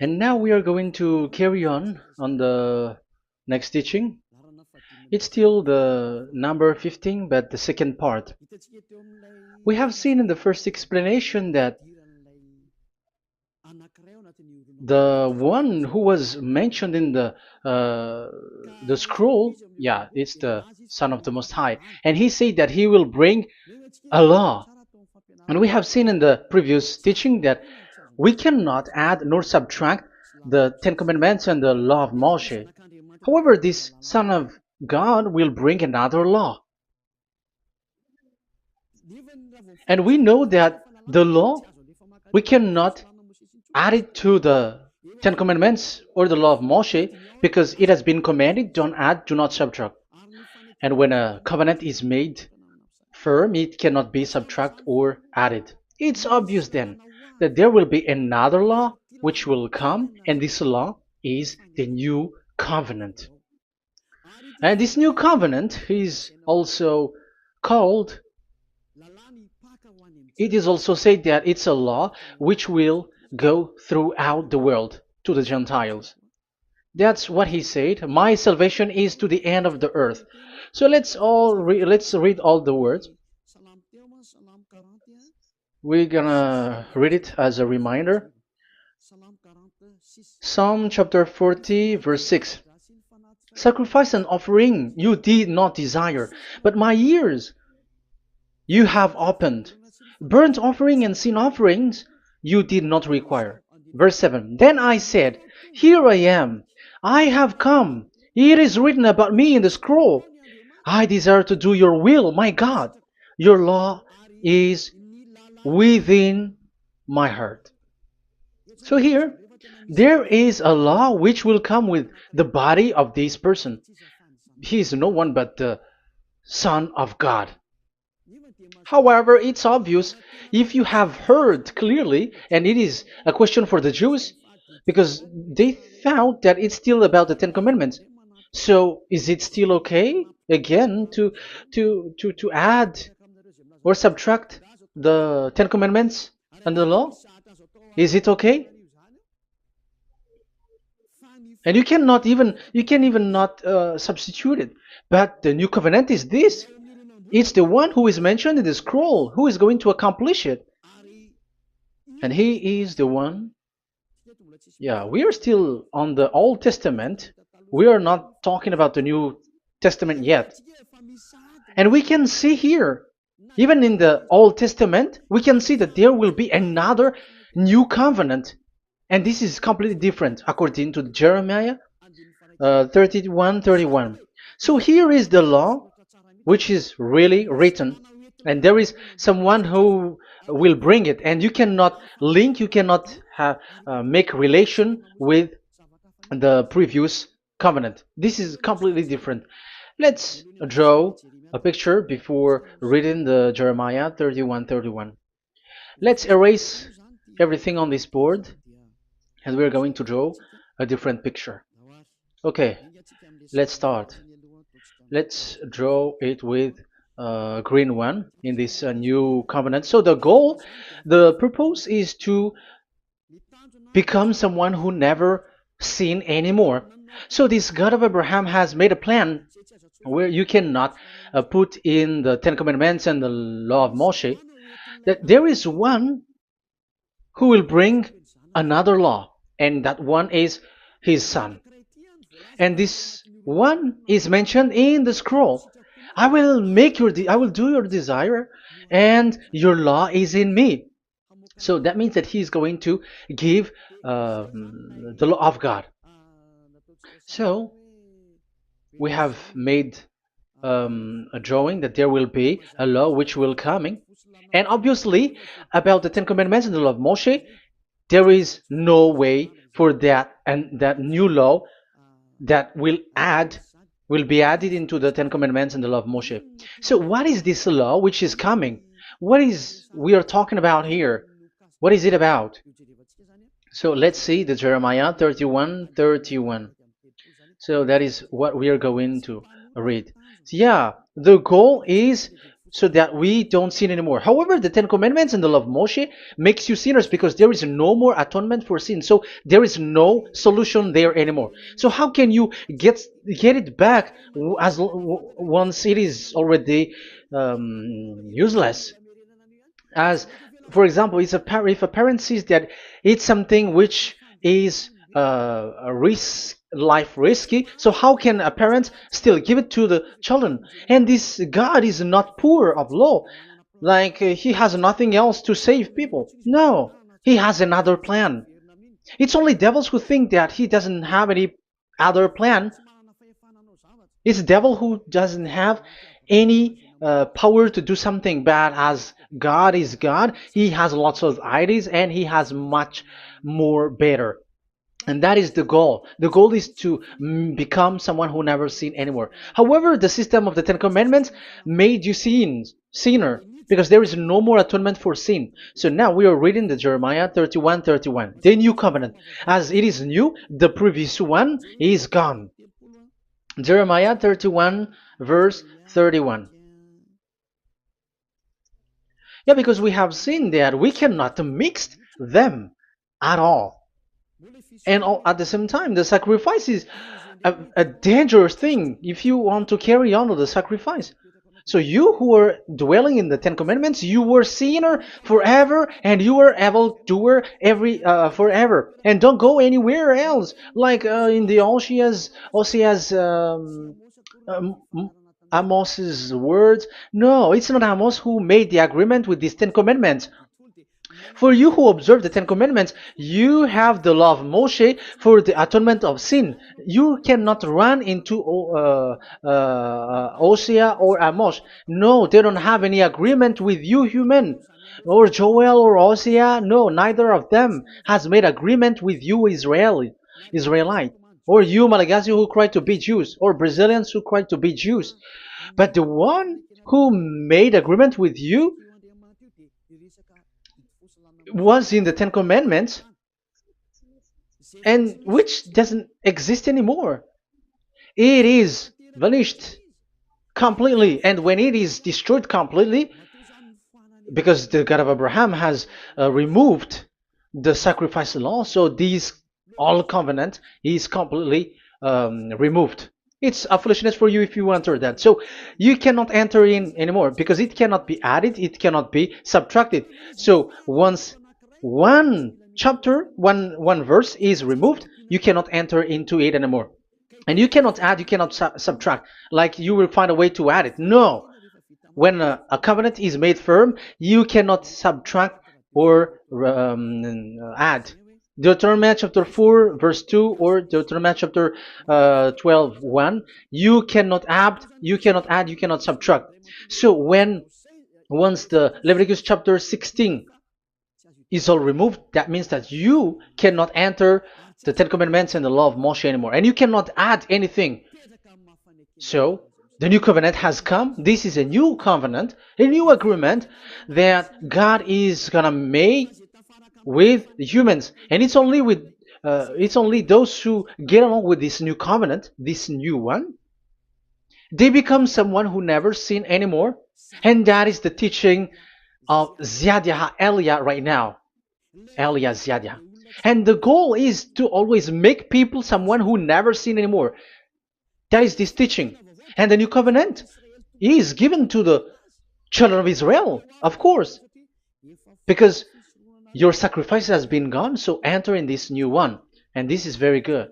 And now we are going to carry on the next teaching. It's still the number 15, but the second part. We have seen in the first explanation that the one who was mentioned in the scroll, yeah, it's the Son of the Most High, and he said that he will bring a law. And we have seen in the previous teaching that we cannot add nor subtract the Ten Commandments and the law of Moshe. However, this Son of God will bring another law. And we know that the law, we cannot add it to the Ten Commandments or the law of Moshe because it has been commanded, don't add, do not subtract. And when a covenant is made firm, it cannot be subtracted or added. It's obvious then that there will be another law which will come, and this law is the new covenant. And this new covenant is also called, it is also said that it's a law which will go throughout the world to the Gentiles. That's what he said. My salvation is to the end of the earth. So let's read all the words. We're gonna read it as a reminder. Psalm chapter 40, verse 6. Sacrifice and offering you did not desire, but my ears you have opened. Burnt offering and sin offerings you did not require. Verse 7. Then I said, here I am. I have come. It is written about me in the scroll. I desire to do your will, my God. Your law is within my heart. So here, there is a law which will come with the body of this person. He is no one but the Son of God. However, it's obvious if you have heard clearly, and it is a question for the Jews, because they found that it's still about the Ten Commandments. So is it still okay again to add or subtract the Ten Commandments and the law? Is it okay? And you can even not substitute it. But the new covenant is this. It's the one who is mentioned in the scroll who is going to accomplish it. And he is the one. Yeah, we are still on the Old Testament. We are not talking about the New Testament yet. And we can see here, even in the Old Testament, we can see that there will be another new covenant. And this is completely different according to Jeremiah 31:31. So here is the law which is really written, and there is someone who will bring it, and you cannot link, you cannot make relation with the previous covenant. This is completely different. Let's draw a picture before reading the Jeremiah 31:31. Let's erase everything on this board, and we're going to draw a different picture. Okay, let's start. Let's draw it with a green one in this new covenant. So the purpose is to become someone who never sin anymore. So this God of Abraham has made a plan where you cannot put in the Ten Commandments and the law of Moshe, that there is one who will bring another law, and that one is his son. And this one is mentioned in the scroll. I will do your desire, and your law is in me. So that means that he is going to give the law of God. So we have made a drawing that there will be a law which will coming, and obviously about the Ten Commandments and the law of Moshe, there is no way for that and that new law that will be added into the Ten Commandments and the law of Moshe. So what is this law which is coming? What is we are talking about here? What is it about? So let's see the Jeremiah 31:31. So that is what we are going to read. So yeah, the goal is so that we don't sin anymore. However, the Ten Commandments and the law of Moshe makes you sinners because there is no more atonement for sin. So there is no solution there anymore. So how can you get it back once it is already useless? As for example, if a parent sees that it's something which is a risk life risky, so how can a parent still give it to the children? And this God is not poor of law, like he has nothing else to save people. No, he has another plan. It's only devils who think that he doesn't have any other plan. It's the devil who doesn't have any power to do something bad. As God is God, he has lots of ideas and he has much more better. And that is the goal. The goal is to become someone who never sin anymore. However, the system of the Ten Commandments made you sinner, because there is no more atonement for sin. So now we are reading the Jeremiah 31:31, the new covenant. As it is new, the previous one is gone. Jeremiah 31 verse 31. Yeah, because we have seen that we cannot mix them at all. And at the same time, the sacrifice is a dangerous thing if you want to carry on with the sacrifice. So you who are dwelling in the Ten Commandments, you were sinner forever, and you were evil doer forever, and don't go anywhere else. Like in the Osea's Amos's words. No, it's not Amos who made the agreement with these Ten Commandments. For you who observe the Ten Commandments, you have the law of Moshe for the atonement of sin. You cannot run into Hosea or Amos. No, they don't have any agreement with you, human. Or Joel or Hosea. No, neither of them has made agreement with you, Israelite. Or you, Malagasy, who cry to be Jews. Or Brazilians who cry to be Jews. But the one who made agreement with you was in the Ten Commandments, and which doesn't exist anymore. It is vanished completely, and when it is destroyed completely, because the God of Abraham has removed the sacrifice law, so this all covenant is completely removed. It's a foolishness for you if you enter that. So you cannot enter in anymore because it cannot be added, it cannot be subtracted. So once one chapter, one verse is removed, you cannot enter into it anymore. And you cannot add, you cannot subtract. Like you will find a way to add it. No. When a covenant is made firm, you cannot subtract or add. Deuteronomy chapter 4 verse 2 or Deuteronomy chapter 12 1, you cannot add, you cannot subtract. So once the Leviticus chapter 16 is all removed, that means that you cannot enter the Ten Commandments and the law of Moshe anymore, and you cannot add anything. So the new covenant has come. This is a new covenant, a new agreement that God is gonna make with humans, and it's only those who get along with this new covenant, this new one, they become someone who never sin anymore. And that is the teaching of Ziadia Elia right now, Elia Ziadia. And the goal is to always make people someone who never sin anymore. That is this teaching. And the new covenant is given to the children of Israel, of course, because your sacrifice has been gone, so enter in this new one. And this is very good.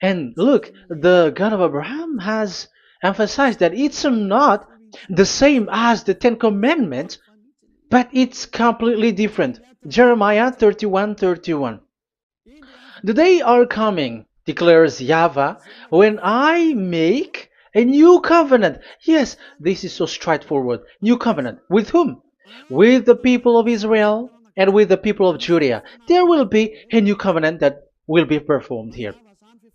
And look, the God of Abraham has emphasized that it's not the same as the Ten Commandments, but it's completely different. Jeremiah 31:31. The day are coming, declares YAHVAH, when I make a new covenant. Yes, this is so straightforward. New covenant. With whom? With the people of Israel and with the people of Judea. There will be a new covenant that will be performed here.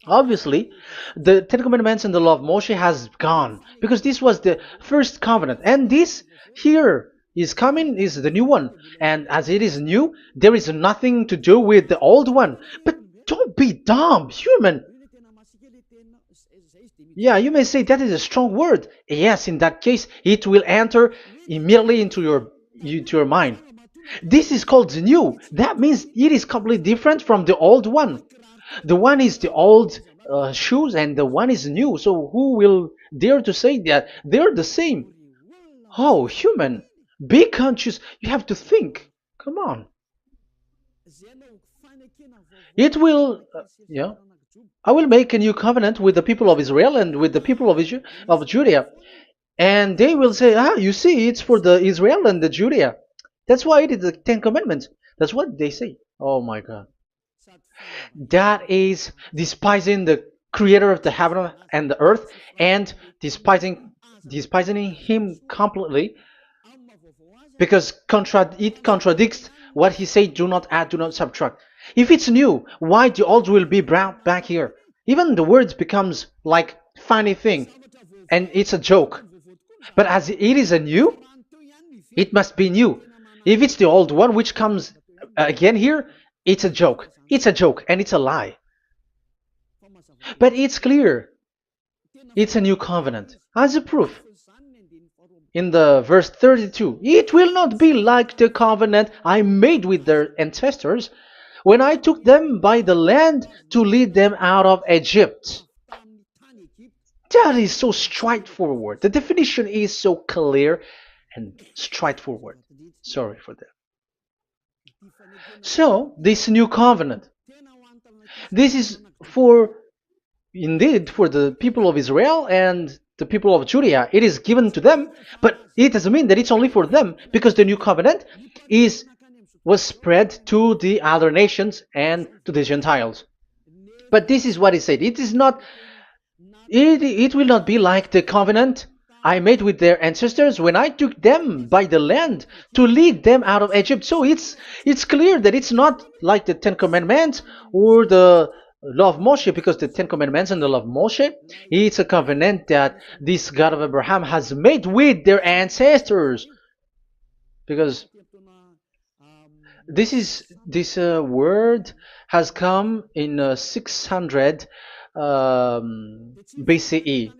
Obviously, the Ten Commandments and the law of Moshe has gone because this was the first covenant, and this here is coming is the new one. And as it is new, there is nothing to do with the old one. But don't be dumb, human. Yeah, you may say that is a strong word. Yes, in that case, it will enter immediately into your mind. This is called the new. That means it is completely different from the old one. The one is the old shoes and the one is new. So who will dare to say that they're the same? Oh, human, be conscious. You have to think. Come on. It will, yeah. I will make a new covenant with the people of Israel and with the people of Judea. And they will say, ah, you see, it's for the Israel and the Judea. That's why it is the Ten Commandments. That's what they say. Oh my God. That is despising the creator of the heaven and the earth and despising him completely because it contradicts what he said, do not add, do not subtract. If it's new, why the old will be brought back here? Even the words becomes like funny thing and it's a joke. But as it is a new, it must be new. If it's the old one which comes again here, it's a joke. It's a joke and it's a lie. But it's clear. It's a new covenant. As a proof, in the verse 32, it will not be like the covenant I made with their ancestors when I took them by the land to lead them out of Egypt. That is so straightforward. The definition is so clear and straightforward. Sorry for that. So, this new covenant, this is indeed for the people of Israel and the people of Judea. It is given to them, but it doesn't mean that it's only for them, because the new covenant was spread to the other nations and to the Gentiles. But this is what he said. It will not be like the covenant I made with their ancestors when I took them by the land to lead them out of Egypt. So it's clear that it's not like the Ten Commandments or the law of Moshe, because the Ten Commandments and the law of Moshe, it's a covenant that this God of Abraham has made with their ancestors. Because this word has come in 600 BCE.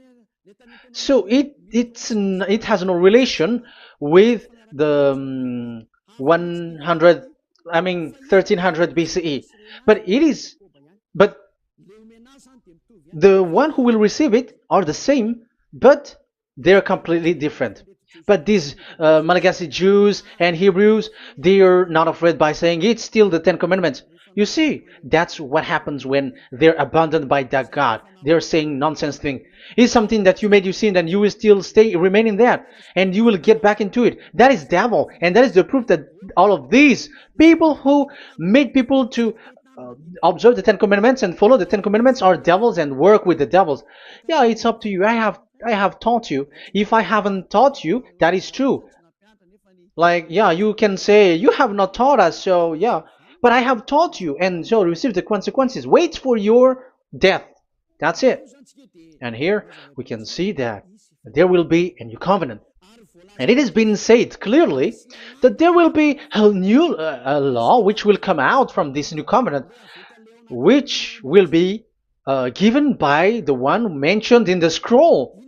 So it has no relation with the 1300 BCE. But the one who will receive it are the same, but they're completely different. But these Malagasy Jews and Hebrews, they are not afraid by saying it's still the Ten Commandments. You see, that's what happens when they're abandoned by that God. They're saying nonsense thing. It's something that you made you sin, and you will still remain in that, and you will get back into it. That is devil, and that is the proof that all of these people who made people to observe the Ten Commandments and follow the Ten Commandments are devils and work with the devils. Yeah, it's up to you. I have taught you. If I haven't taught you, that is true. Like, yeah, you can say you have not taught us, so yeah. But I have taught you, and so receive the consequences. Wait for your death. That's it. And here we can see that there will be a new covenant. And it has been said clearly that there will be a new law which will come out from this new covenant, which will be given by the one mentioned in the scroll.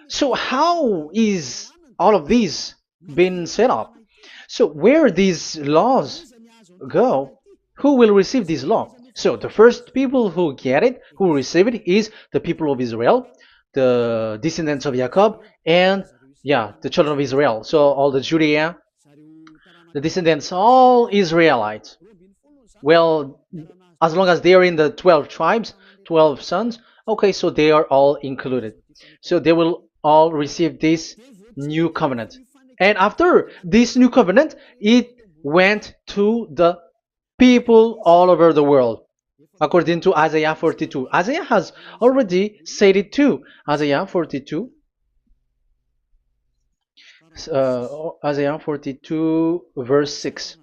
So how is all of these been set up? So where these laws go, who will receive this law? So the first people who get it, who receive it, is the people of Israel, the descendants of Jacob, and the children of Israel. So all the Judea, the descendants, all Israelites. Well, as long as they are in the 12 tribes, 12 sons, okay, so they are all included. So they will all receive this new covenant. And after this new covenant, it went to the people all over the world, according to Isaiah 42. Isaiah has already said it too. Isaiah 42. Isaiah 42 verse 6.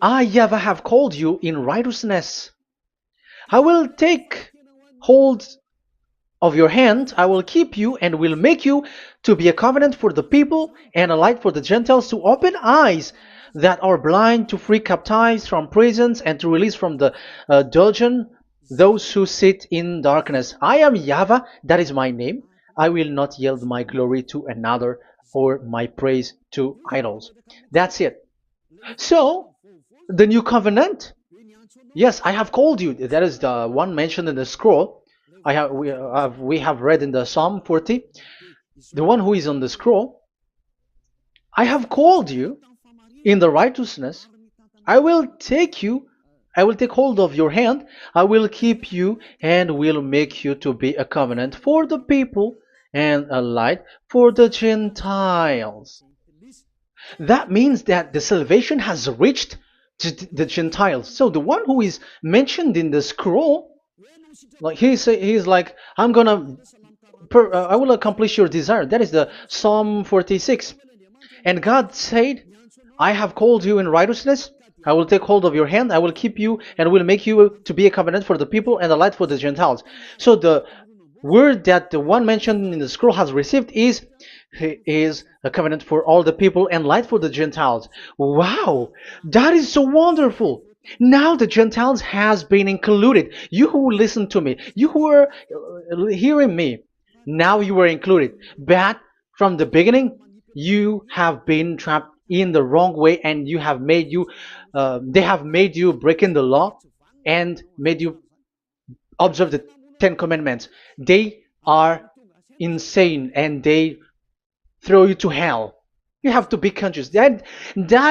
I, YAHVAH, have called you in righteousness. I will take hold of your hand, I will keep you and will make you to be a covenant for the people and a light for the Gentiles, to open eyes that are blind, to free captives from prisons, and to release from the dungeon those who sit in darkness. I am YAHVAH, that is my name. I will not yield my glory to another or my praise to idols. That's it. So, the new covenant, yes, I have called you. That is the one mentioned in the scroll. We have read in the Psalm 40, the one who is on the scroll. I have called you in the righteousness. I will take you, I will take hold of your hand, I will keep you, and will make you to be a covenant for the people and a light for the Gentiles. That means that the salvation has reached to the Gentiles. So the one who is mentioned in the scroll, like he's like, I will accomplish your desire. That is the Psalm 46. And God said, I have called you in righteousness. I will take hold of your hand. I will keep you and will make you to be a covenant for the people and a light for the Gentiles. So the word that the one mentioned in the scroll has received is a covenant for all the people and light for the Gentiles. Wow, that is so wonderful. Now the Gentiles has been included. You who listen to me, you who are hearing me, now you are included. But from the beginning, you have been trapped in the wrong way, and they have made you breaking the law and made you observe the Ten Commandments. They are insane and they throw you to hell. You have to be conscious. That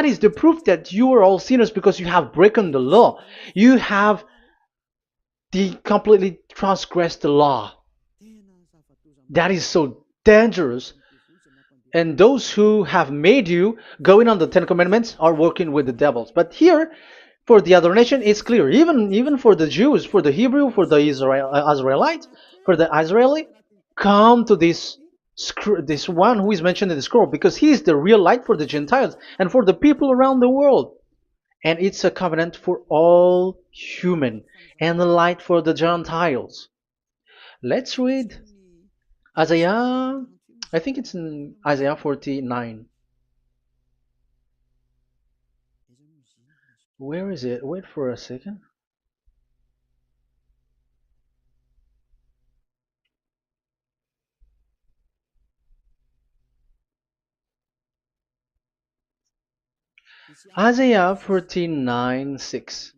is the proof that you are all sinners because you have broken the law. You have completely transgressed the law. That is so dangerous. And those who have made you going on the Ten Commandments are working with the devils. But here, for the other nation, it's clear. Even for the Jews, for the Hebrew, for the Israelite, for the Israeli, come to this one who is mentioned in the scroll, because he is the real light for the Gentiles and for the people around the world. And it's a covenant for all human and the light for the Gentiles. Let's read Isaiah. I think it's in Isaiah 49. Where is it? Wait for a second. Isaiah 49:6.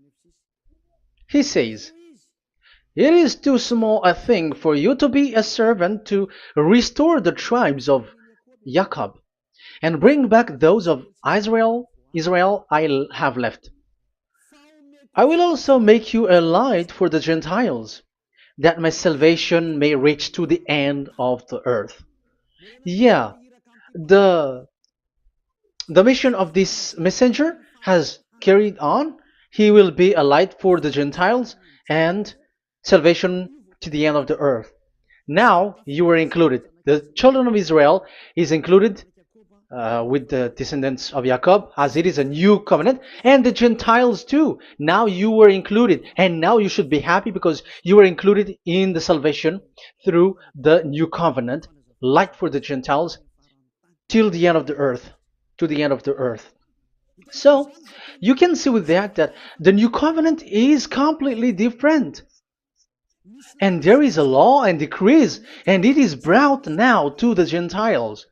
He says, it is too small a thing for you to be a servant to restore the tribes of Jacob and bring back those of Israel I have left. I will also make you a light for the Gentiles, that my salvation may reach to the end of the earth. Yeah, the the mission of this messenger has carried on. He will be a light for the Gentiles and salvation to the end of the earth. Now you are included. The children of Israel is included with the descendants of Jacob, as it is a new covenant, and the Gentiles too. Now you were included, and now you should be happy because you were included in the salvation through the new covenant, light for the Gentiles, till the end of the earth, to the end of the earth. So you can see with that the new covenant is completely different. And there is a law and decrees, and it is brought now to the Gentiles.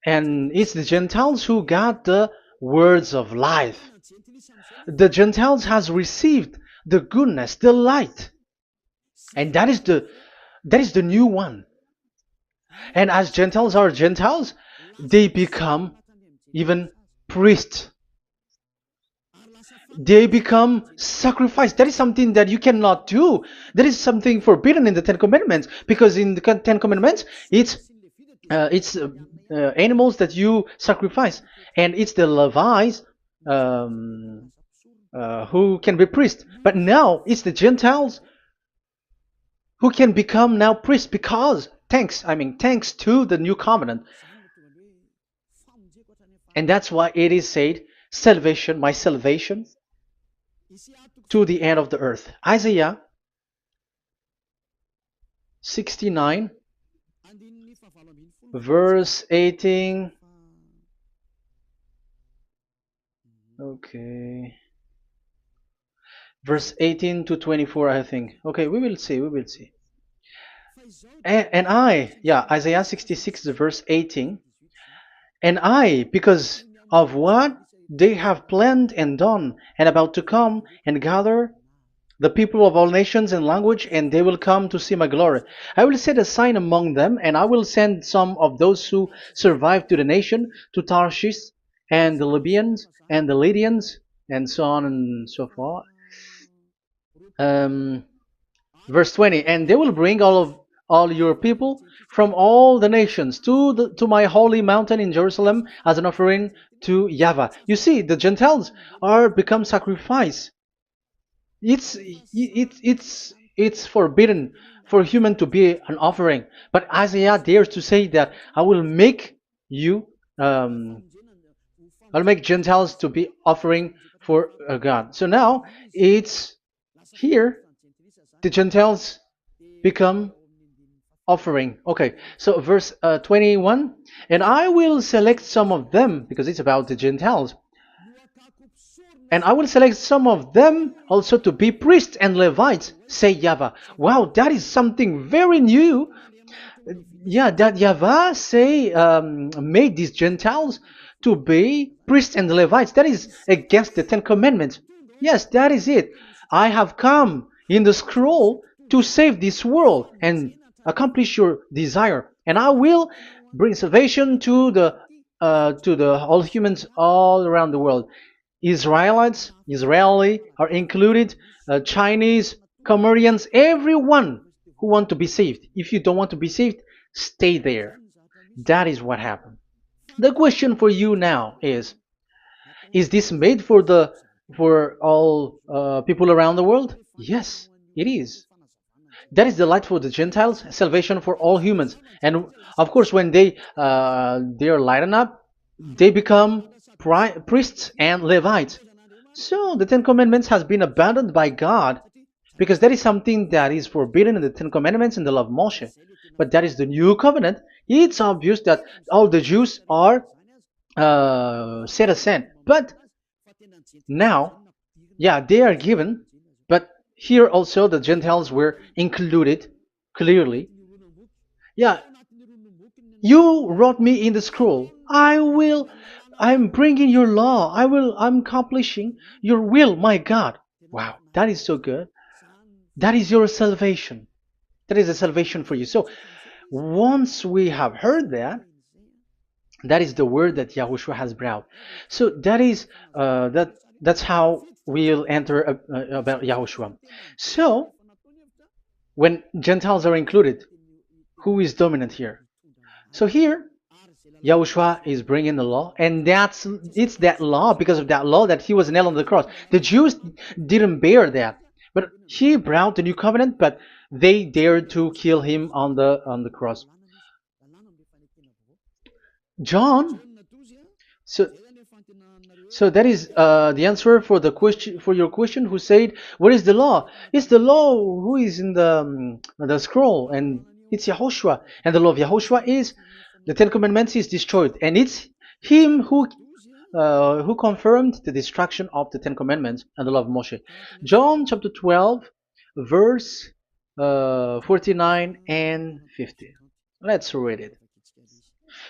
And it's the Gentiles who got the words of life. The Gentiles has received the goodness, the light. And that is the new one. And as Gentiles are Gentiles, they become even priests. They become sacrificed. That is something that you cannot do. That is something forbidden in the Ten Commandments, because in the Ten Commandments, it's animals that you sacrifice, and it's the Levites who can be priests. But now it's the Gentiles who can become now priests, because thanks to the new covenant. And that's why it is said, salvation, my salvation, to the end of the earth. Isaiah 69, verse 18. Okay. Verse 18 to 24, I think. Okay, we will see. And Isaiah 66, verse 18. And I, because of what they have planned and done, and about to come and gather the people of all nations and language, and they will come to see my glory. I will set a sign among them, and I will send some of those who survive to the nation, to Tarshish, and the Libyans, and the Lydians, and so on and so forth. Um, Verse 20, and they will bring all your people from all the nations to my holy mountain in Jerusalem as an offering to YAHVAH. You see, the Gentiles are become sacrifice. It's forbidden for human to be an offering. But Isaiah dares to say that I will make you, I'll make Gentiles to be offering for God. So now it's here the Gentiles become offering. Okay, so verse 21, and I will select some of them, because it's about the Gentiles, and I will select some of them also to be priests and Levites, say YAHVAH. Wow, that is something very new. Yeah, that YAHVAH say made these Gentiles to be priests and Levites. That is against the Ten Commandments. Yes, that is it. I have come in the scroll to save this world and accomplish your desire, and I will bring salvation to the all humans all around the world. Israeli are included, Chinese, Comorians, everyone who want to be saved. If you don't want to be saved, stay there. That is what happened. The question for you now is this made for all people around the world? Yes, it is. That is the light for the Gentiles, salvation for all humans. And of course, when they are lightened up, they become priests and Levites. So the Ten Commandments has been abandoned by God, because that is something that is forbidden in the Ten Commandments and the law of Moshe. But that is the new covenant. It's obvious that all the Jews are set aside. But now, yeah, they are given, but here also the Gentiles were included clearly. Yeah, you wrote me in the scroll. I'm bringing your law. I'm accomplishing your will, my God. Wow, that is so good. That is your salvation. That is a salvation for you. So once we have heard that, that is the word that Yahushua has brought. So that's how we'll enter about Yahushua. So when Gentiles are included, who is dominant here? So here, Yahushua is bringing the law, and it's that law, because of that law, that he was nailed on the cross. The Jews didn't bear that, but he brought the new covenant, but they dared to kill him on the cross. John, so so that is the answer for your question. Who said, "What is the law?" It's the law who is in the scroll, and it's Yahushua. And the law of Yahushua is the Ten Commandments is destroyed, and it's him who confirmed the destruction of the Ten Commandments and the law of Moshe. John chapter 12, verse 49 and 50. Let's read it.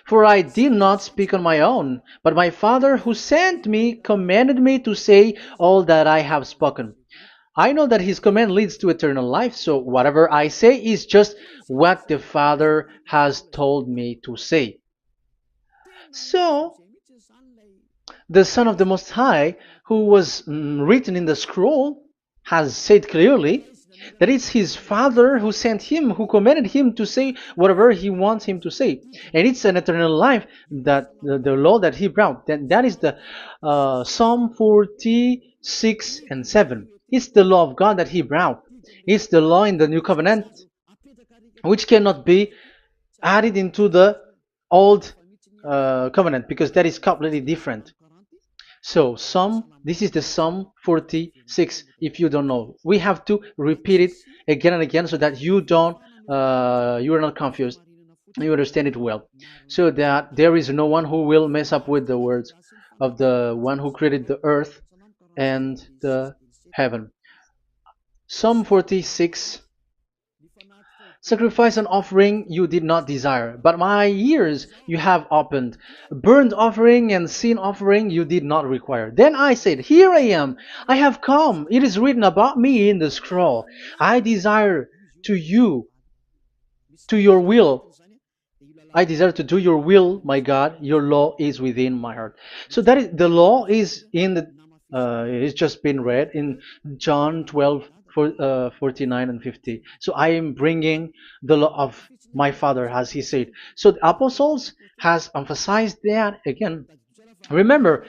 For I did not speak on my own, but my Father who sent me commanded me to say all that I have spoken. I know that his command leads to eternal life, so whatever I say is just what the Father has told me to say. So, the Son of the Most High, who was written in the scroll, has said clearly that it's his Father who sent him, who commanded him to say whatever he wants him to say. And it's an eternal life, that the law that he brought. That is the Psalm 46 and 7. It's the law of God that he brought. It's the law in the new covenant, which cannot be added into the old covenant, because that is completely different. So this is the Psalm 46. If you don't know, we have to repeat it again and again, so that you are not confused. You understand it well, so that there is no one who will mess up with the words of the one who created the earth and the heaven. Psalm 46 Sacrifice and offering you did not desire, but my ears you have opened. Burnt offering and sin offering you did not require. Then I said, here I am. I have come. It is written about me in the scroll. I desire to you, to your will. I desire to do your will, my God. Your law is within my heart. So that is the law is in the. It's just been read in John 12, 49 and 50. So I am bringing the law of my Father, as he said. So the apostles has emphasized that again. Remember,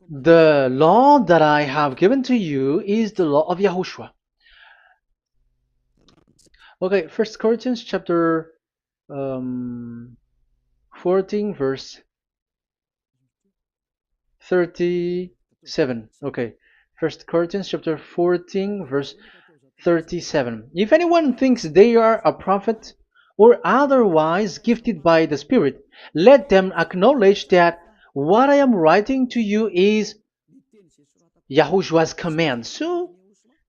the law that I have given to you is the law of Yahushua. Okay, First Corinthians chapter 14, verse 37. Okay. First Corinthians chapter 14 verse 37. If anyone thinks they are a prophet or otherwise gifted by the Spirit, let them acknowledge that what I am writing to you is Yahushua's command. So,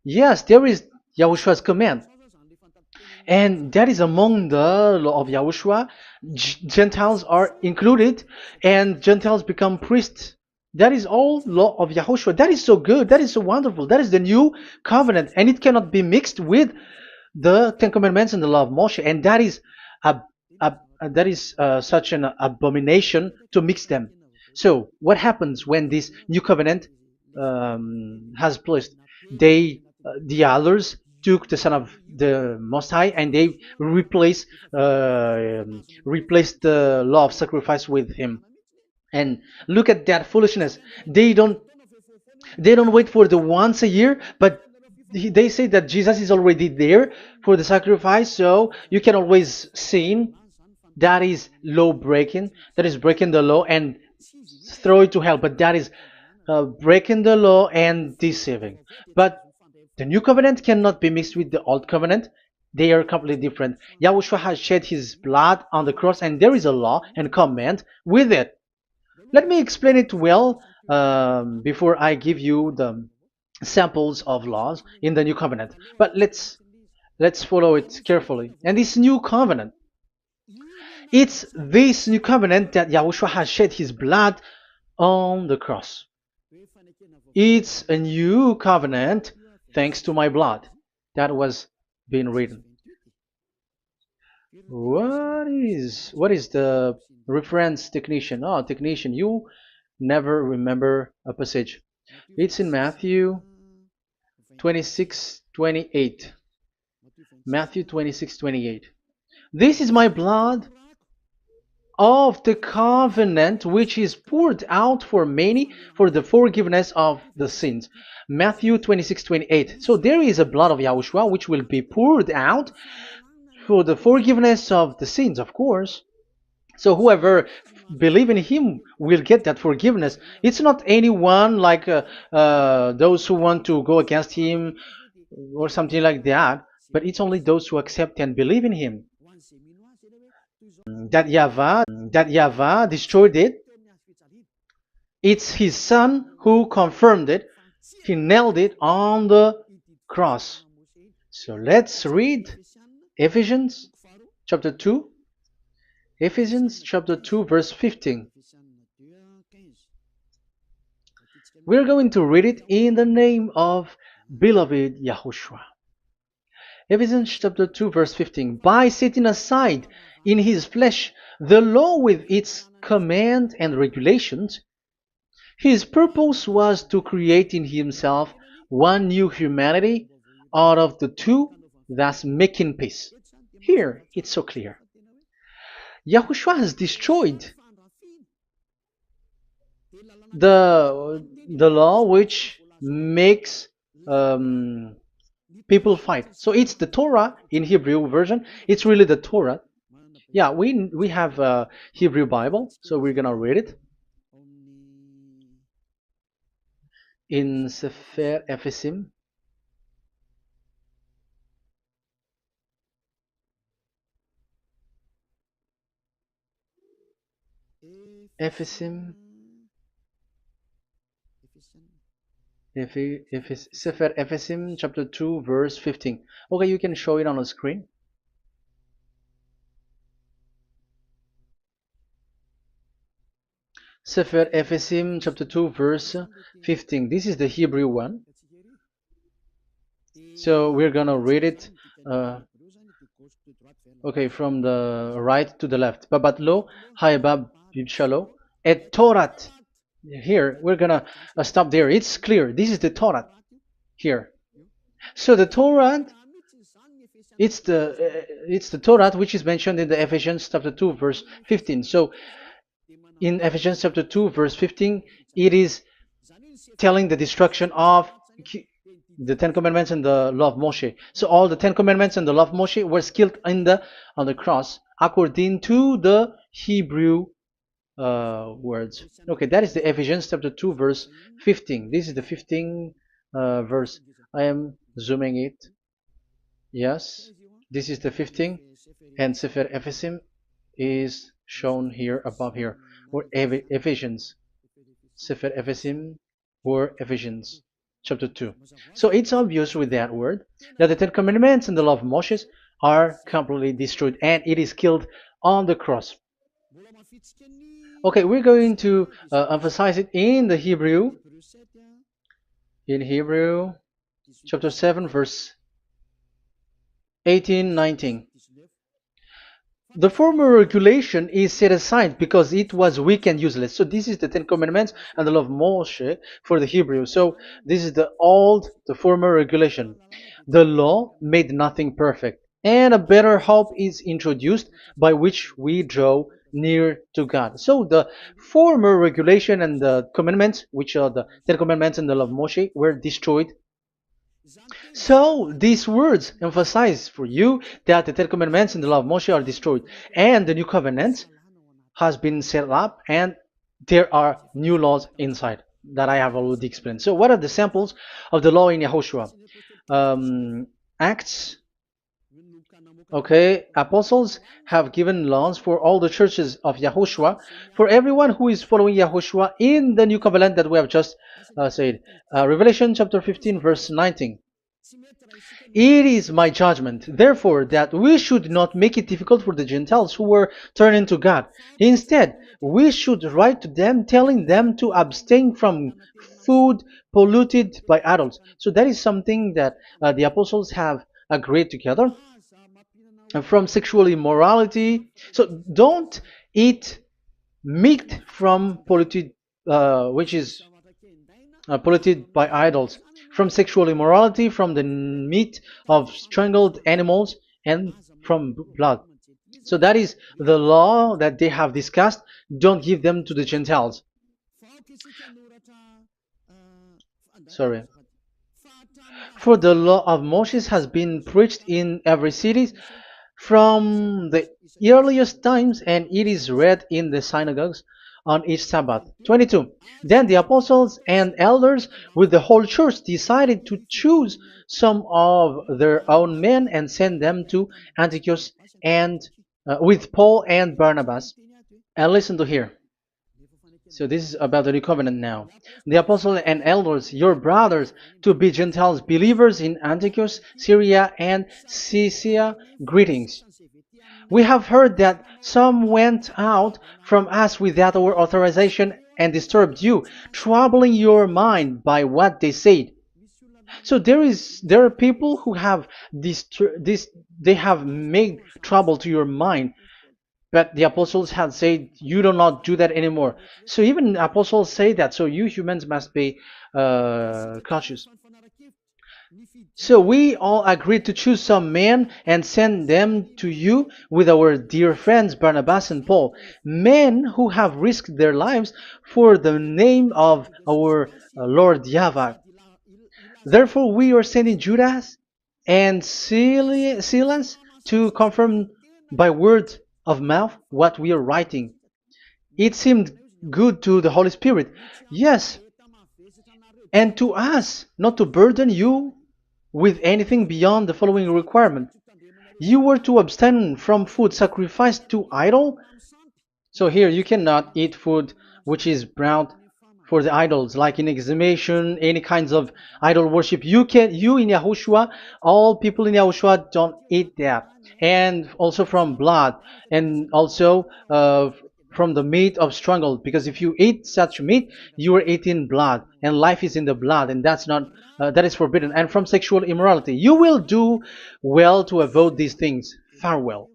yes, there is Yahushua's command. And that is among the law of Yahushua. Gentiles are included, and Gentiles become priests. That is all law of Yahushua. That is so good. That is so wonderful. That is the new covenant, and it cannot be mixed with the Ten Commandments and the law of Moshe. And that is such an abomination to mix them. So what happens when this new covenant has placed? The others took the Son of the Most High and they replaced the law of sacrifice with him. And look at that foolishness. They don't wait for the once a year, but they say that Jesus is already there for the sacrifice, so you can always sin. That is law breaking. That is breaking the law and throw it to hell. But that is breaking the law and deceiving. But the new covenant cannot be mixed with the old covenant. They are completely different. Yahushua has shed his blood on the cross, and there is a law and command with it. Let me explain it well before I give you the samples of laws in the new covenant. But let's follow it carefully. And this new covenant, it's this new covenant that Yahushua has shed his blood on the cross. It's a new covenant thanks to my blood that was being written. What is the reference technician? Oh, technician, you never remember a passage. It's in Matthew 26:28. Matthew 26:28. This is my blood of the covenant which is poured out for many for the forgiveness of the sins. Matthew 26:28. So there is a blood of Yahushua which will be poured out for the forgiveness of the sins, of course. So whoever believe in him will get that forgiveness. It's not anyone like those who want to go against him or something like that, but it's only those who accept and believe in him. That YAHVAH destroyed it. It's his son who confirmed it. He nailed it on the cross. So let's read Ephesians chapter 2. Ephesians chapter 2 verse 15. We're going to read it in the name of beloved Yahushua. Ephesians chapter 2 verse 15. By setting aside in his flesh the law with its command and regulations, his purpose was to create in himself one new humanity out of the two, thus making peace. Here it's so clear. Yahushua has destroyed the law which makes people fight. So it's the Torah in Hebrew version. It's really the Torah. Yeah, we have a Hebrew Bible, so we're gonna read it in Sefer Ephesim. Ephesim. Sefer Ephesim chapter 2 verse 15. Okay, you can show it on the screen. Sefer Ephesim chapter 2 verse 15. This is the Hebrew one. So we're gonna read it okay from the right to the left. Babat lo haibab shalo et Torat. Here we're gonna stop there. It's clear. This is the Torah here. So the Torah, it's the Torah which is mentioned in the Ephesians chapter 2 verse 15. So in Ephesians chapter 2 verse 15, it is telling the destruction of the Ten Commandments and the law of Moshe. So all the Ten Commandments and the law of Moshe were killed on the cross according to the Hebrew words. Okay, that is the Ephesians chapter 2 verse 15. This is the 15 verse. I am zooming it. Yes, this is the 15, and Sefer Ephesim is shown here above here, or Ephesians. Sefer Ephesim or Ephesians chapter 2. So it's obvious with that word that the Ten Commandments and the law of Moses are completely destroyed, and it is killed on the cross. Okay, we're going to emphasize it in the Hebrew. In Hebrew chapter 7 verse 18, 19. The former regulation is set aside because it was weak and useless. So this is the Ten Commandments and the law of Moshe for the Hebrew. So this is the former regulation. The law made nothing perfect, and a better hope is introduced by which we draw near to God. So the former regulation and the commandments, which are the Ten Commandments and the law of Moshe, were destroyed. So these words emphasize for you that the Ten Commandments and the law of Moshe are destroyed, and the new covenant has been set up, and there are new laws inside that I have already explained. So what are the samples of the law in YAHOSHUAH? Acts. Okay, apostles have given laws for all the churches of YAHOSHUAH, for everyone who is following YAHOSHUAH in the new covenant that we have just said. Revelation chapter 15 verse 19. It is my judgment, therefore, that we should not make it difficult for the Gentiles who were turning to God. Instead, we should write to them telling them to abstain from food polluted by idols. So that is something that the apostles have agreed together. And from sexual immorality. So don't eat meat from polluted, which is polluted by idols, from sexual immorality, from the meat of strangled animals, and from blood. So that is the law that they have discussed. Don't give them to the Gentiles. Sorry. For the law of Moses has been preached in every city from the earliest times, and it is read in the synagogues on each Sabbath. 22. Then the apostles and elders with the whole church decided to choose some of their own men and send them to Antioch and with Paul and Barnabas. And listen to here. So this is about the new covenant now. The apostles and elders, your brothers, to be Gentiles believers in Antioch, Syria, and Cilicia, greetings. We have heard that some went out from us without our authorization and disturbed you, troubling your mind by what they said. So there are people who have they have made trouble to your mind. But the apostles had said, you do not do that anymore. So even the apostles say that. So you humans must be cautious. So we all agreed to choose some men and send them to you with our dear friends Barnabas and Paul, men who have risked their lives for the name of our Lord YAHVAH. Therefore we are sending Judas and Silas to confirm by word of mouth what we are writing. It seemed good to the Holy Spirit, yes, and to us, not to burden you with anything beyond the following requirement. You were to abstain from food sacrificed to idol. So here you cannot eat food which is brought for the idols, like in exhumation, any kinds of idol worship. You in YAHOSHUAH, all people in YAHOSHUAH don't eat that. And also from blood, and also from the meat of strangled, because if you eat such meat, you are eating blood, and life is in the blood, and that's not that is forbidden. And from sexual immorality, you will do well to avoid these things. Farewell.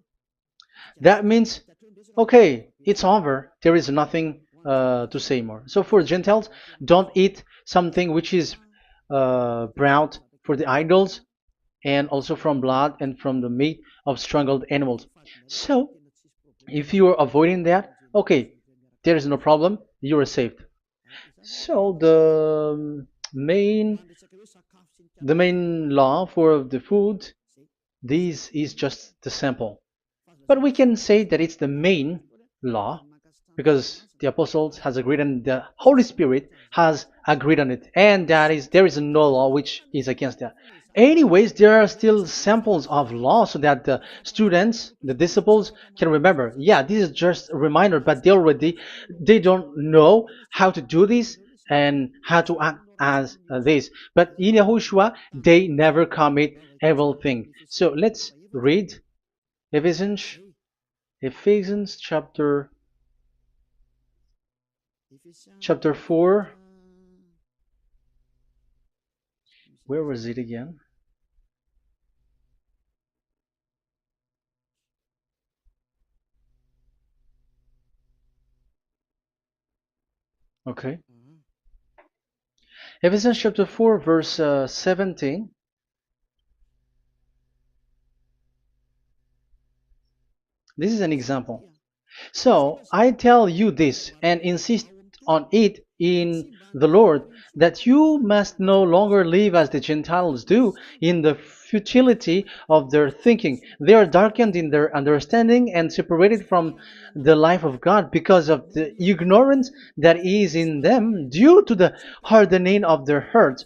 That means, okay, it's over. There is nothing to say more. So for Gentiles, don't eat something which is brought for the idols, and also from blood and from the meat of strangled animals. So if you are avoiding that, okay, there is no problem. You are saved. So the main law for the food, this is just the sample. But we can say that it's the main law because the apostles has agreed and the Holy Spirit has agreed on it, and that is there is no law which is against that. Anyways, there are still samples of law so that the students, the disciples, can remember. Yeah, this is just a reminder, but they don't know how to do this and how to act as this. But in Yahushua, they never commit evil thing. So let's read Ephesians, Ephesians chapter 4. Where was it again? Okay. Ephesians chapter 4, verse 17. This is an example. So I tell you this and insist on it in the Lord, that you must no longer live as the Gentiles do in the futility of their thinking. They are darkened in their understanding and separated from the life of God because of the ignorance that is in them due to the hardening of their hearts.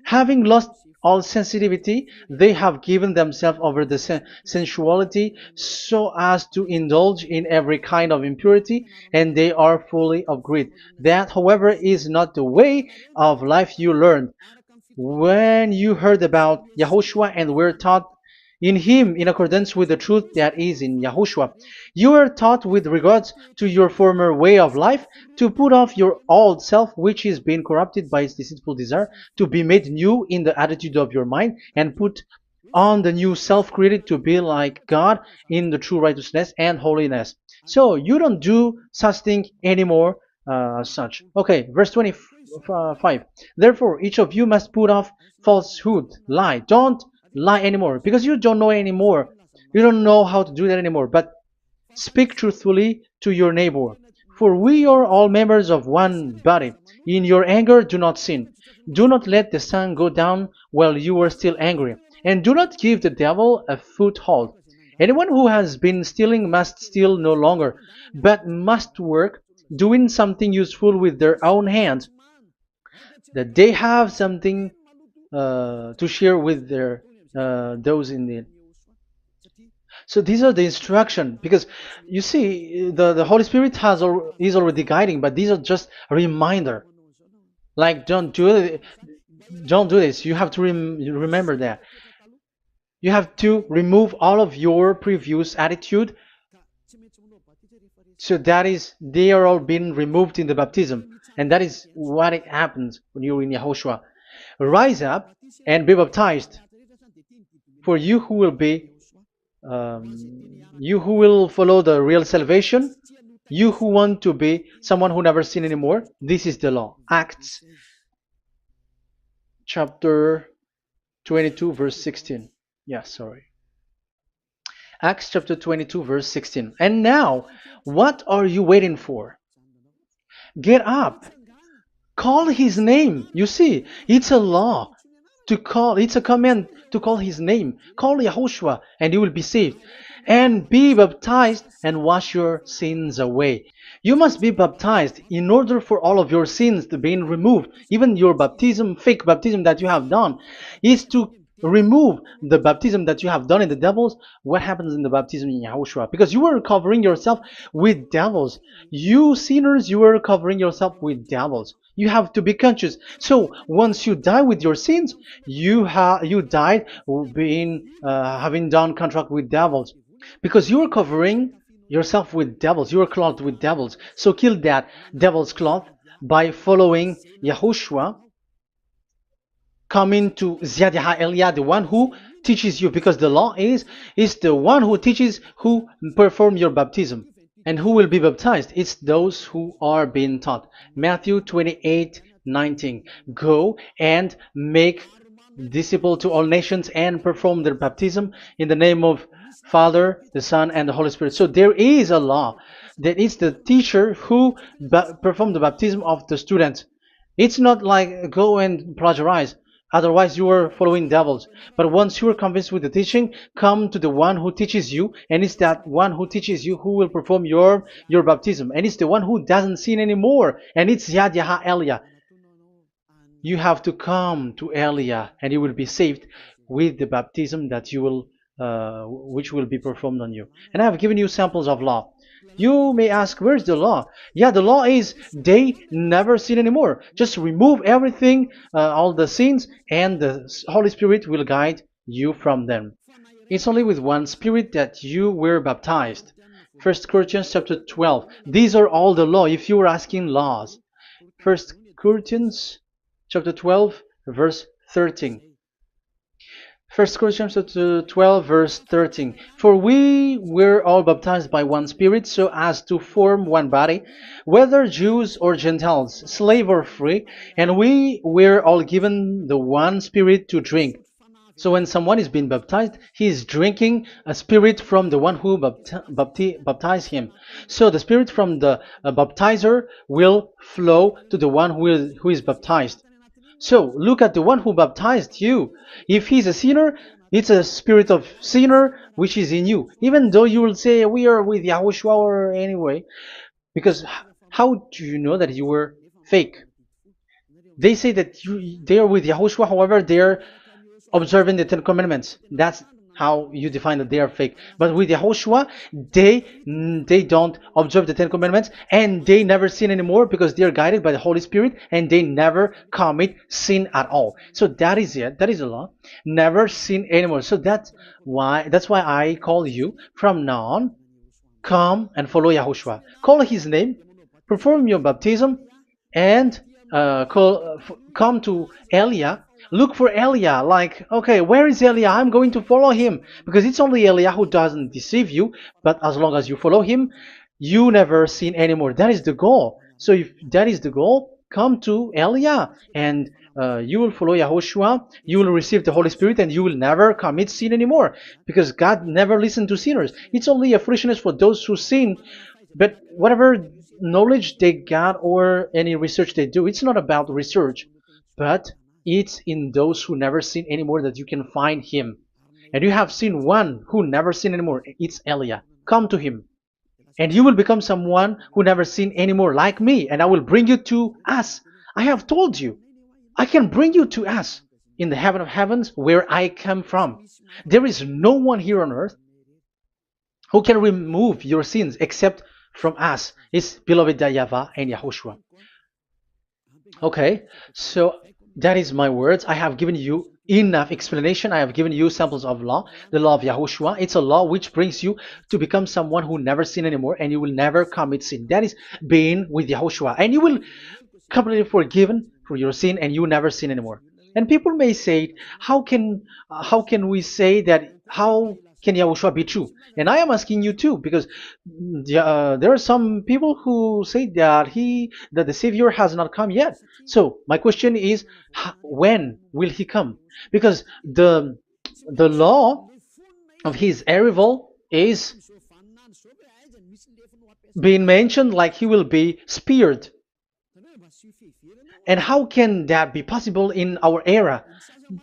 Having lost all sensitivity, they have given themselves over to sensuality so as to indulge in every kind of impurity, and they are fully of greed. That, however, is not the way of life you learned when you heard about Yahushua and were taught in him in accordance with the truth that is in Yahushua. You are taught with regards to your former way of life to put off your old self, which is being corrupted by its deceitful desire, to be made new in the attitude of your mind, and put on the new self created to be like God in the true righteousness and holiness. So you don't do such thing anymore. Such. Okay, verse 25. Therefore, each of you must put off falsehood, lie. Don't lie anymore because you don't know anymore. You don't know how to do that anymore. But speak truthfully to your neighbor. For we are all members of one body. In your anger, do not sin. Do not let the sun go down while you are still angry. And do not give the devil a foothold. Anyone who has been stealing must steal no longer, but must work, doing something useful with their own hands, that they have something to share with their those in need. So these are the instruction, because you see the Holy Spirit is already guiding, but these are just a reminder. Like don't do this. You have to remember that. You have to remove all of your previous attitude. So that is, they are all being removed in the baptism, and that is what it happens when you're in Yahushua. Rise up and be baptized. For you who will be, you who will follow the real salvation, you who want to be someone who never sin anymore, this is the law. Acts chapter 22 verse 16. Yeah, sorry. Acts chapter 22 verse 16. And now, what are you waiting for? Get up. Call his name. You see, it's a law to call. It's a command to call his name. Call Yahushua and you will be saved. And be baptized and wash your sins away. You must be baptized in order for all of your sins to be removed. Even your baptism, fake baptism that you have done, is to remove the baptism that you have done in the devils. What happens in the baptism in Yahushua? Because you were covering yourself with devils. You sinners, you were covering yourself with devils. You have to be conscious. So once you die with your sins, you died being having done contract with devils, because you are covering yourself with devils. You are clothed with devils. So kill that devil's cloth by following Yahushua, coming to Ziadiha Elia, the one who teaches you, because the law is the one who teaches who perform your baptism. And who will be baptized? It's those who are being taught. Matthew 28:19. Go and make disciple to all nations and perform their baptism in the name of Father, the Son, and the Holy Spirit. So there is a law that is the teacher who perform the baptism of the students. It's not like go and plagiarize. Otherwise, you are following devils. But once you are convinced with the teaching, come to the one who teaches you, and it's that one who teaches you who will perform your baptism. And it's the one who doesn't sin anymore. And it's Yad Yaha Elia. You have to come to Elia, and you will be saved with the baptism that you will, which will be performed on you. And I have given you samples of law. You may ask, where's the law? Yeah, the law is they never sin anymore. Just remove everything, all the sins, and the Holy Spirit will guide you from them. It's only with one Spirit that you were baptized. 1 Corinthians chapter 12. These are all the law, if you were asking laws. 1 Corinthians chapter 12, verse 13. 1 Corinthians chapter 12, verse 13. For we were all baptized by one Spirit, so as to form one body, whether Jews or Gentiles, slave or free, and we were all given the one Spirit to drink. So when someone is being baptized, he is drinking a spirit from the one who baptized him. So the spirit from the baptizer will flow to the one who is baptized. So look at the one who baptized you. If he's a sinner, it's a spirit of sinner which is in you. Even though you will say we are with YAHOSHUAH or anyway, because how do you know that you were fake? They say that they are with YAHOSHUAH, however, they are observing the Ten Commandments. That's how you define that they are fake. But with YAHOSHUAH, they don't observe the Ten Commandments, and they never sin anymore because they are guided by the Holy Spirit, and they never commit sin at all. So that is it. That is the law. Never sin anymore. So that's why I call you from now on. Come and follow YAHOSHUAH. Call his name, perform your baptism, and come to Elia. Look for Elia. Like, okay, where is Elia? I'm going to follow him, because it's only Elia who doesn't deceive you. But as long as you follow him, you never sin anymore. That is the goal. So if that is the goal, come to Elia, and you will follow YAHOSHUAH. You will receive the Holy Spirit, and you will never commit sin anymore, because God never listened to sinners. It's only a foolishness for those who sin. But whatever knowledge they got or any research they do, it's not about research, but it's in those who never sin anymore that you can find him. And you have seen one who never sin anymore. It's Elia. Come to him, and you will become someone who never sin anymore, like me, and I will bring you to us. I have told you, I can bring you to us in the heaven of heavens where I come from. There is no one here on earth who can remove your sins except from us. It's beloved YAHVAH and YAHOSHUAH. Okay, so that is my words. I have given you enough explanation. I have given you samples of law, the law of YAHOSHUAH. It's a law which brings you to become someone who never sin anymore, and you will never commit sin. That is being with YAHOSHUAH, and you will completely forgiven for your sin, and you will never sin anymore. And people may say, how can we say that? How can YAHOSHUAH be true? And I am asking you too, because there are some people who say that the Savior has not come yet. So my question is, when will he come? Because the law of his arrival is being mentioned like he will be speared. And how can that be possible in our era?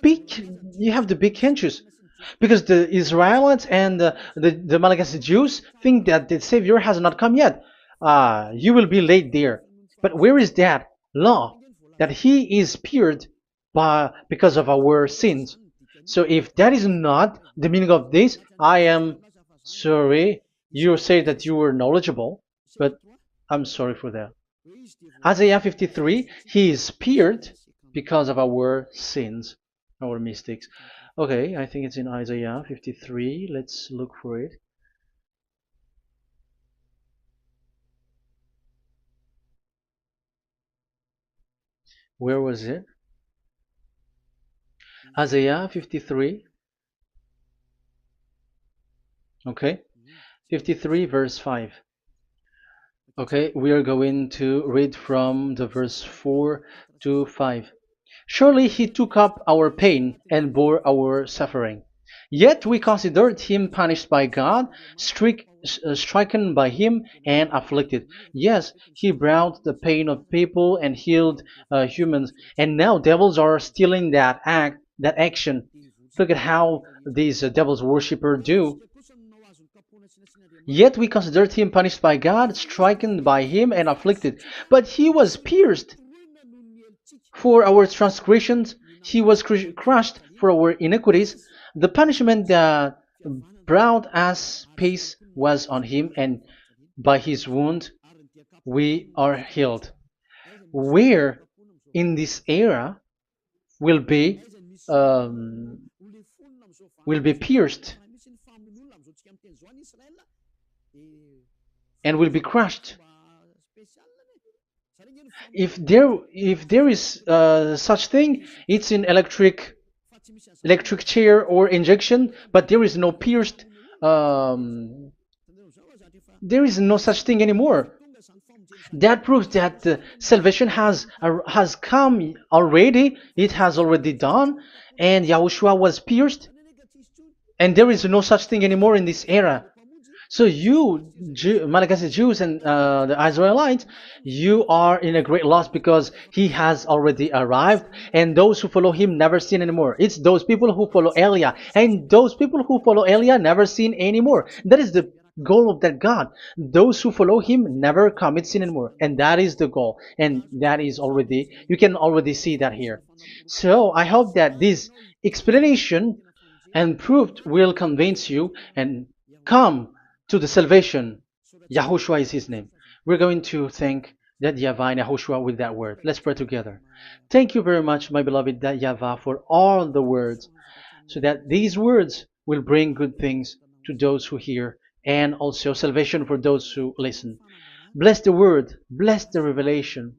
You have to be conscious, because the Israelites and the Malagasy Jews think that the Savior has not come yet. You will be late there. But where is that law that he is speared because of our sins? So if that is not the meaning of this, I am sorry. You say that you were knowledgeable, but I'm sorry for that. Isaiah 53, he is speared because of our sins, our mistakes. Okay, I think it's in Isaiah 53. Let's look for it. Where was it? Isaiah 53. Okay. 53 verse 5. Okay, we are going to read from the verse 4 to 5. Surely he took up our pain and bore our suffering. Yet we considered him punished by God, stricken by him, and afflicted. Yes, he brought the pain of people and healed humans. And now devils are stealing that action. Look at how these devils worshipper do. Yet we considered him punished by God, stricken by him, and afflicted. But he was pierced for our transgressions, he was crushed for our iniquities. The punishment that brought us peace was on him, and by his wound we are healed. Where in this era will be um, will be pierced and will be crushed. If there is such thing, it's in electric chair or injection, but there is no pierced. Um, there is no such thing anymore. That proves that salvation has come already. It has already done, and Yahushua was pierced, and there is no such thing anymore in this era. So you, Malagasy Jews and the Israelites, you are in a great loss because he has already arrived, and those who follow him never sin anymore. It's those people who follow Elia, and those people who follow Elia never sin anymore. That is the goal of that God. Those who follow him never commit sin anymore, and that is the goal. And that is already, you can already see that here. So I hope that this explanation and proof will convince you and come to the salvation. Yahushua is his name. We're going to thank that Yahvah and Yahushua with that word. Let's pray together. Thank you very much, my beloved that Yahvah, for all the words, so that these words will bring good things to those who hear and also salvation for those who listen. Bless the word, bless the revelation.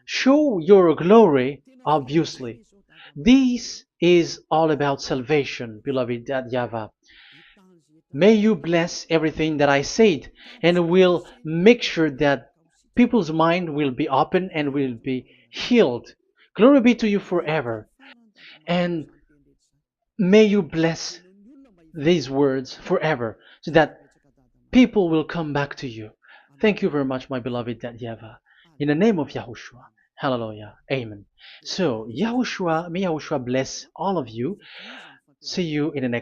Show your glory, obviously. This is all about salvation, beloved that Yahvah. May you bless everything that I said, and will make sure that people's mind will be open and will be healed. Glory be to you forever. And may you bless these words forever so that people will come back to you. Thank you very much, my beloved Yahweh. In the name of Yahushua. Hallelujah. Amen. So, Yahushua, may Yahushua bless all of you. See you in the next